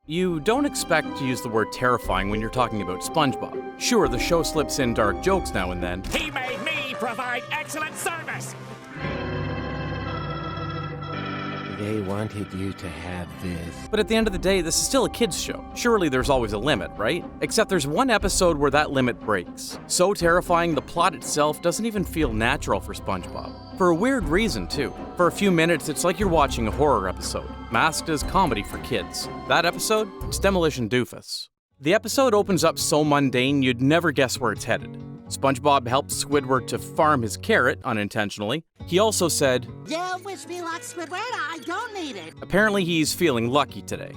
You don't expect to use the word terrifying when you're talking about SpongeBob. Sure, the show slips in dark jokes now and then. He made me provide excellent service! They wanted you to have this. But at the end of the day, this is still a kid's show. Surely there's always a limit, right? Except there's one episode where that limit breaks. So terrifying, the plot itself doesn't even feel natural for SpongeBob. For a weird reason, too. For a few minutes, it's like you're watching a horror episode, masked as comedy for kids. That episode? It's Demolition Doofus. The episode opens up so mundane you'd never guess where it's headed. SpongeBob helped Squidward to farm his carrot unintentionally. He also said, "You wish me luck, Squidward, I don't need it." Apparently he's feeling lucky today.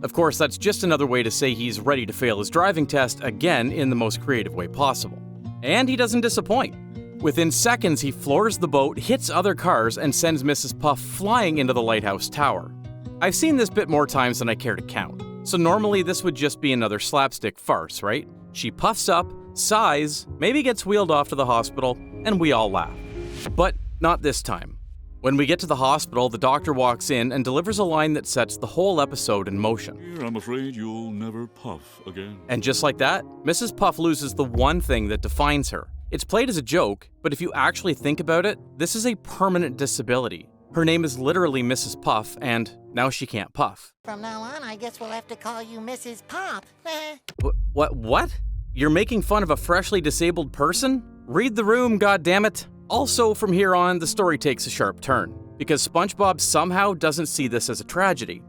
Of course, that's just another way to say he's ready to fail his driving test again in the most creative way possible. And he doesn't disappoint. Within seconds, he floors the boat, hits other cars, and sends Mrs. Puff flying into the lighthouse tower. I've seen this bit more times than I care to count. So normally this would just be another slapstick farce, right? She puffs up, sighs, maybe gets wheeled off to the hospital, and we all laugh. But not this time. When we get to the hospital, the doctor walks in and delivers a line that sets the whole episode in motion. I'm afraid you'll never puff again. And just like that, Mrs. Puff loses the one thing that defines her. It's played as a joke, but if you actually think about it, this is a permanent disability. Her name is literally Mrs. Puff, and now she can't puff. From now on, I guess we'll have to call you Mrs. Pop. What? You're making fun of a freshly disabled person? Read the room, goddammit! Also, from here on, the story takes a sharp turn, because SpongeBob somehow doesn't see this as a tragedy.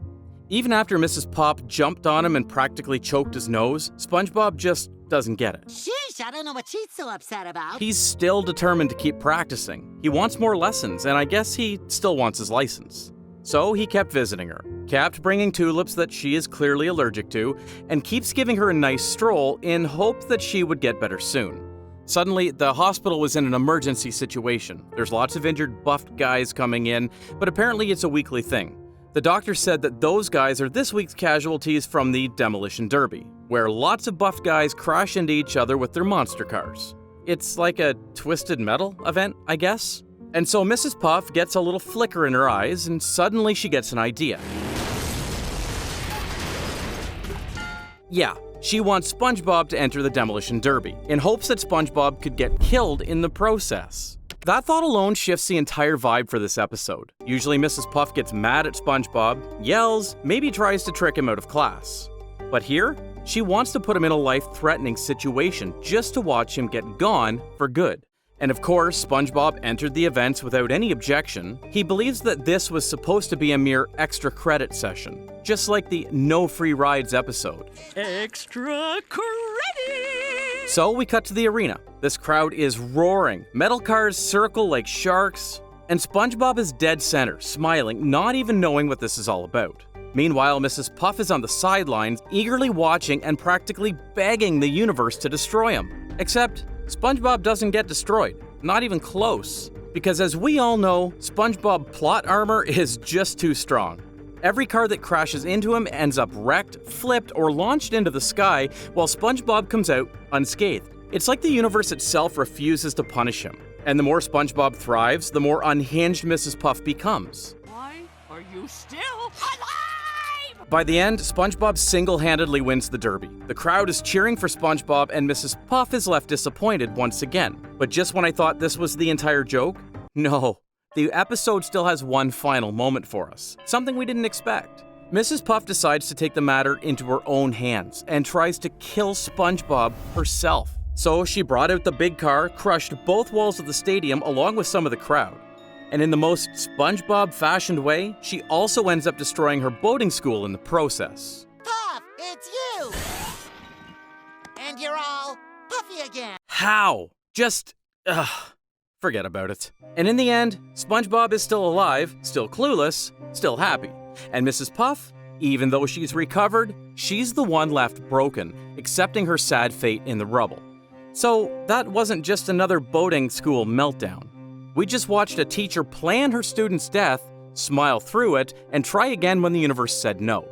Even after Mrs. Pop jumped on him and practically choked his nose, SpongeBob just doesn't get it. Sheesh, I don't know what she's so upset about. He's still determined to keep practicing. He wants more lessons, and I guess he still wants his license. So he kept visiting her, kept bringing tulips that she is clearly allergic to, and keeps giving her a nice stroll in hope that she would get better soon. Suddenly, the hospital was in an emergency situation. There's lots of injured, buffed guys coming in, but apparently it's a weekly thing. The doctor said that those guys are this week's casualties from the Demolition Derby, where lots of buffed guys crash into each other with their monster cars. It's like a Twisted Metal event, I guess? And so Mrs. Puff gets a little flicker in her eyes, and suddenly she gets an idea. Yeah, she wants SpongeBob to enter the Demolition Derby, in hopes that SpongeBob could get killed in the process. That thought alone shifts the entire vibe for this episode. Usually Mrs. Puff gets mad at SpongeBob, yells, maybe tries to trick him out of class. But here, she wants to put him in a life-threatening situation just to watch him get gone for good. And of course, SpongeBob entered the events without any objection. He believes that this was supposed to be a mere extra credit session, just like the No Free Rides episode. Extra credit! So we cut to the arena. This crowd is roaring. Metal cars circle like sharks, and SpongeBob is dead center, smiling, not even knowing what this is all about. Meanwhile, Mrs. Puff is on the sidelines, eagerly watching and practically begging the universe to destroy him. Except, SpongeBob doesn't get destroyed, not even close. Because as we all know, SpongeBob plot armor is just too strong. Every car that crashes into him ends up wrecked, flipped, or launched into the sky, while SpongeBob comes out unscathed. It's like the universe itself refuses to punish him. And the more SpongeBob thrives, the more unhinged Mrs. Puff becomes. Why are you still alive? By the end, SpongeBob single-handedly wins the derby. The crowd is cheering for SpongeBob, and Mrs. Puff is left disappointed once again. But just when I thought this was the entire joke, no. The episode still has one final moment for us, something we didn't expect. Mrs. Puff decides to take the matter into her own hands and tries to kill SpongeBob herself. So she brought out the big car, crushed both walls of the stadium along with some of the crowd. And in the most SpongeBob-fashioned way, she also ends up destroying her boating school in the process. Puff, it's you! And you're all puffy again. How? Just, forget about it. And in the end, SpongeBob is still alive, still clueless, still happy. And Mrs. Puff, even though she's recovered, she's the one left broken, accepting her sad fate in the rubble. So that wasn't just another boating school meltdown. We just watched a teacher plan her student's death, smile through it, and try again when the universe said no.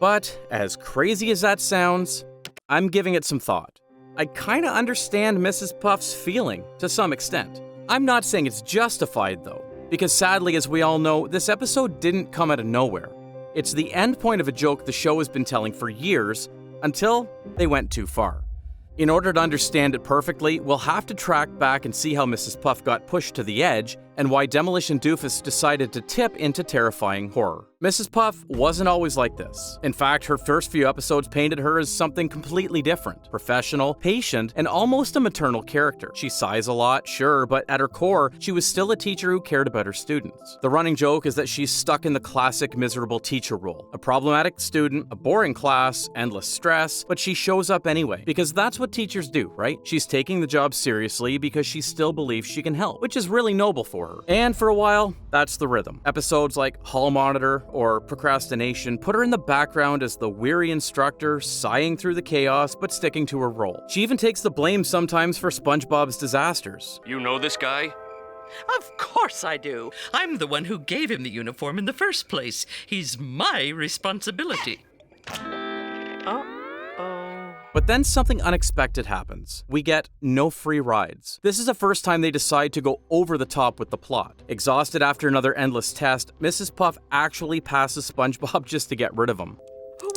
But as crazy as that sounds, I'm giving it some thought. I kinda understand Mrs. Puff's feeling to some extent. I'm not saying it's justified though, because sadly, as we all know, this episode didn't come out of nowhere. It's the end point of a joke the show has been telling for years, until they went too far. In order to understand it perfectly, we'll have to track back and see how Mrs. Puff got pushed to the edge, and why Demolition Doofus decided to tip into terrifying horror. Mrs. Puff wasn't always like this. In fact, her first few episodes painted her as something completely different. Professional, patient, and almost a maternal character. She sighs a lot, sure, but at her core, she was still a teacher who cared about her students. The running joke is that she's stuck in the classic miserable teacher role. A problematic student, a boring class, endless stress, but she shows up anyway, because that's what teachers do, right? She's taking the job seriously because she still believes she can help, which is really noble for her. And for a while, that's the rhythm. Episodes like Hall Monitor or Procrastination put her in the background as the weary instructor, sighing through the chaos but sticking to her role. She even takes the blame sometimes for SpongeBob's disasters. You know this guy? Of course I do. I'm the one who gave him the uniform in the first place. He's my responsibility. But then something unexpected happens. We get no free rides. This is the first time they decide to go over the top with the plot. Exhausted after another endless test, Mrs. Puff actually passes SpongeBob just to get rid of him.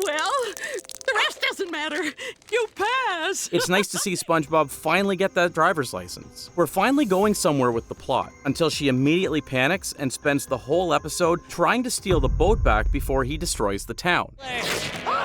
Well, the rest doesn't matter. You pass. It's nice to see SpongeBob finally get that driver's license. We're finally going somewhere with the plot, until she immediately panics and spends the whole episode trying to steal the boat back before he destroys the town. Mrs. Puff?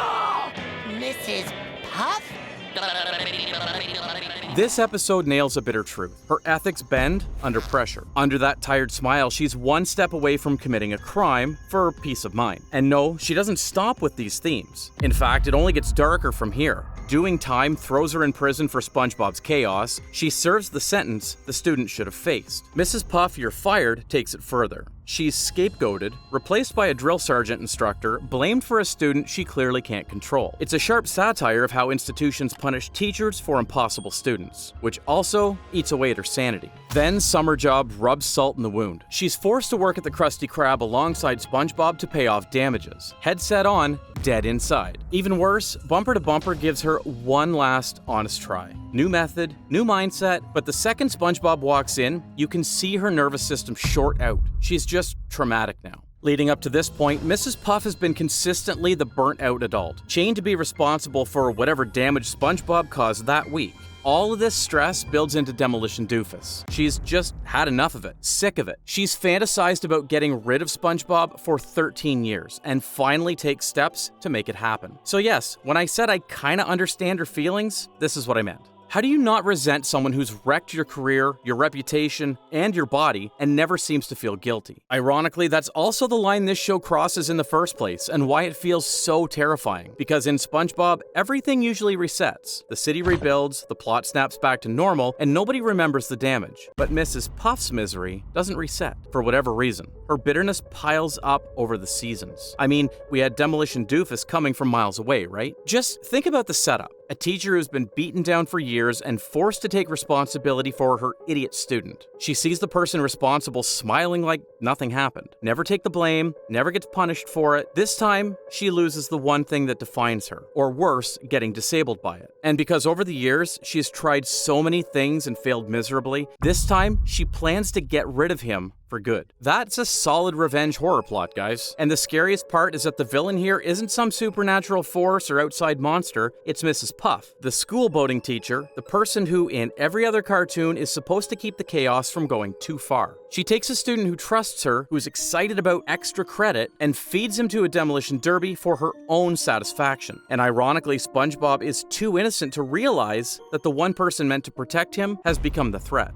This episode nails a bitter truth. Her ethics bend under pressure. Under that tired smile, she's one step away from committing a crime for peace of mind. And no, she doesn't stop with these themes. In fact, it only gets darker from here. Doing time throws her in prison for SpongeBob's chaos. She serves the sentence the student should have faced. Mrs. Puff, You're Fired takes it further. She's scapegoated, replaced by a drill sergeant instructor, blamed for a student she clearly can't control. It's a sharp satire of how institutions punish teachers for impossible students, which also eats away at her sanity. Then Summer Job rubs salt in the wound. She's forced to work at the Krusty Krab alongside SpongeBob to pay off damages. Headset on, dead inside. Even worse, Bumper to Bumper gives her one last honest try. New method, new mindset, but the second SpongeBob walks in, you can see her nervous system short out. She's just traumatic now. Leading up to this point, Mrs. Puff has been consistently the burnt-out adult, chained to be responsible for whatever damage SpongeBob caused that week. All of this stress builds into Demolition Doofus. She's just had enough of it, sick of it. She's fantasized about getting rid of SpongeBob for 13 years, and finally takes steps to make it happen. So yes, when I said I kinda understand her feelings, this is what I meant. How do you not resent someone who's wrecked your career, your reputation, and your body, and never seems to feel guilty? Ironically, that's also the line this show crosses in the first place, and why it feels so terrifying. Because in SpongeBob, everything usually resets. The city rebuilds, the plot snaps back to normal, and nobody remembers the damage. But Mrs. Puff's misery doesn't reset, for whatever reason. Her bitterness piles up over the seasons. I mean, we had Demolition Doofus coming from miles away, right? Just think about the setup. A teacher who's been beaten down for years and forced to take responsibility for her idiot student. She sees the person responsible smiling like nothing happened. Never take the blame, never gets punished for it. This time, she loses the one thing that defines her, or worse, getting disabled by it. And because over the years, she has tried so many things and failed miserably, this time, she plans to get rid of him for good. That's a solid revenge horror plot, guys. And the scariest part is that the villain here isn't some supernatural force or outside monster, it's Mrs. Puff, the school boating teacher, the person who in every other cartoon is supposed to keep the chaos from going too far. She takes a student who trusts her, who's excited about extra credit, and feeds him to a demolition derby for her own satisfaction. And ironically, SpongeBob is too innocent to realize that the one person meant to protect him has become the threat.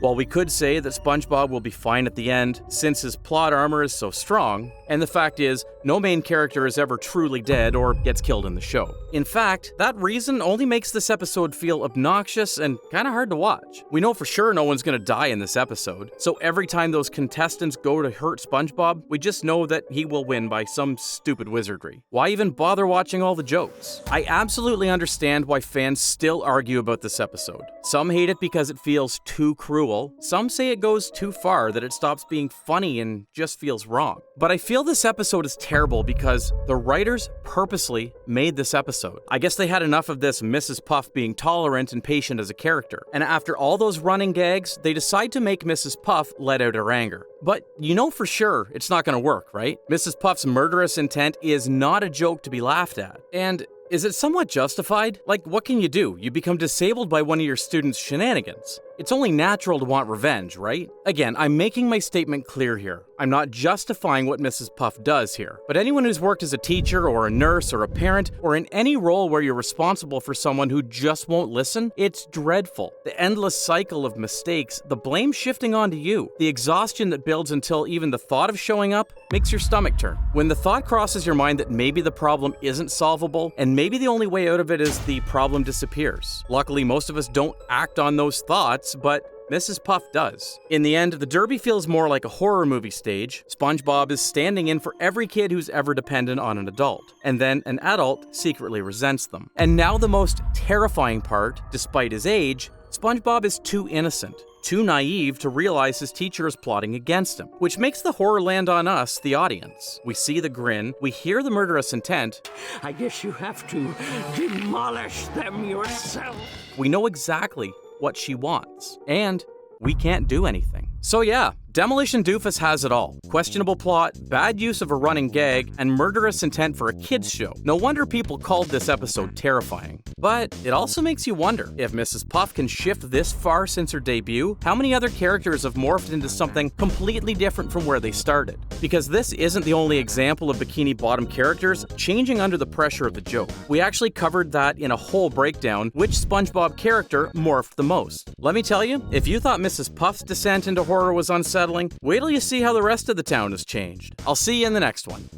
While we could say that SpongeBob will be fine at the end, since his plot armor is so strong, and the fact is, no main character is ever truly dead or gets killed in the show. In fact, that reason only makes this episode feel obnoxious and kinda hard to watch. We know for sure no one's gonna die in this episode, so every time those contestants go to hurt SpongeBob, we just know that he will win by some stupid wizardry. Why even bother watching all the jokes? I absolutely understand why fans still argue about this episode. Some hate it because it feels too cruel. Some say it goes too far, that it stops being funny and just feels wrong. But I feel this episode is terrible terrible because the writers purposely made this episode. I guess they had enough of this Mrs. Puff being tolerant and patient as a character, and after all those running gags, they decide to make Mrs. Puff let out her anger. But you know for sure it's not gonna work, right? Mrs. Puff's murderous intent is not a joke to be laughed at. And is it somewhat justified? Like, what can you do? You become disabled by one of your students' shenanigans. It's only natural to want revenge, right? Again, I'm making my statement clear here. I'm not justifying what Mrs. Puff does here, but anyone who's worked as a teacher or a nurse or a parent or in any role where you're responsible for someone who just won't listen, it's dreadful. The endless cycle of mistakes, the blame shifting onto you, the exhaustion that builds until even the thought of showing up makes your stomach turn. When the thought crosses your mind that maybe the problem isn't solvable and maybe the only way out of it is the problem disappears. Luckily, most of us don't act on those thoughts, but Mrs. Puff does. In the end, the Derby feels more like a horror movie stage. SpongeBob is standing in for every kid who's ever dependent on an adult, and then an adult secretly resents them. And now the most terrifying part, despite his age, SpongeBob is too innocent, too naive to realize his teacher is plotting against him, which makes the horror land on us, the audience. We see the grin, we hear the murderous intent. I guess you have to demolish them yourself. We know exactly what she wants, and we can't do anything. So yeah, Demolition Doofus has it all. Questionable plot, bad use of a running gag, and murderous intent for a kids show. No wonder people called this episode terrifying. But it also makes you wonder, if Mrs. Puff can shift this far since her debut, how many other characters have morphed into something completely different from where they started? Because this isn't the only example of Bikini Bottom characters changing under the pressure of the joke. We actually covered that in a whole breakdown, which SpongeBob character morphed the most. Let me tell you, if you thought Mrs. Puff's descent into horror was unsettling, wait till you see how the rest of the town has changed. I'll see you in the next one.